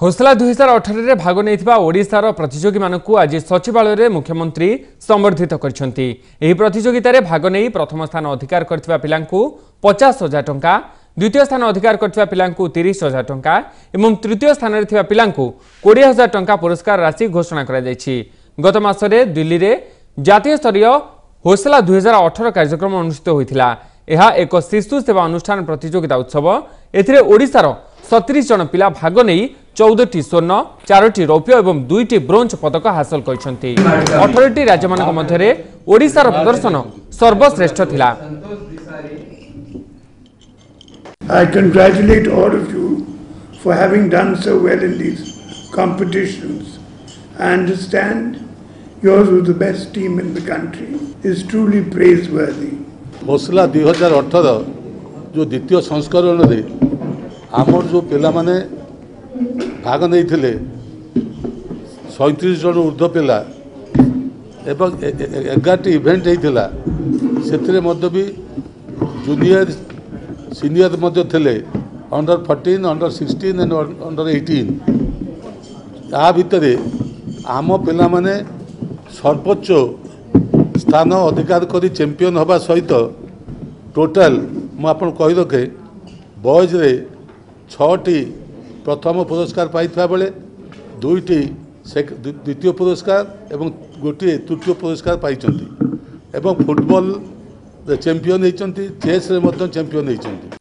होसला 2018 भाग नहीं ओडिशार प्रतियोगी मानक आज सचिवालय मुख्यमंत्री संबर्धित करछंती। एही प्रतियोगिता रे भाग नहीं प्रथम स्थान अधिकार करथिबा पिलांकु 50,000 टंका, द्वितीय स्थान अधिकार करथिबा पिलांकु 30,000 टंका एवं तृतीय स्थान रे थिबा पिलांकु 20,000 टंका पुरस्कार राशि घोषणा करा जायछि। गत मासरे दिल्ली रे जातीय स्तरीय होसला 2018 कार्यक्रम अनुष्ठित होइथिला। यह एक शिशु सेवा अनुष्ठान प्रतियोगिता उत्सव। एथिरे ओडिशार 37 जन पिला भाग नहीं 14टी स्वर्ण, 4टी रौप्य और 2टी ब्रोंज पदक हासिल करछंती। 18टी राज्य मानक मध्यरे ओडिशार प्रदर्शन सर्वश्रेष्ठ थिला। I congratulate all of you for having done so well in these competitions. I understand yours was the best team in the country. Is truly praiseworthy. होसला 2018 जो द्वितीय संस्करण रे आमर जो पिला माने भाग नहीं थिले 37 जन ऊर्ध्व पिला एवं 11टी इवेंट होता से भी जूनियर सीनियर मध्य थिले अंडर 14, अंडर 16 एंड अंडर 18। या भितर आम पिला माने सर्वोच्च स्थान अधिकार करी चैंपियन हवा सहित टोटाल मुझे कही रखे बॉयज रे 6टी प्रथम पुरस्कार पाइथा बेले 2टी द्वितीय पुरस्कार एवं गोटे तृतीय पुरस्कार पाइछंती एवं फुटबॉल चैंपियन होती, चेस रे चैंपियन होती।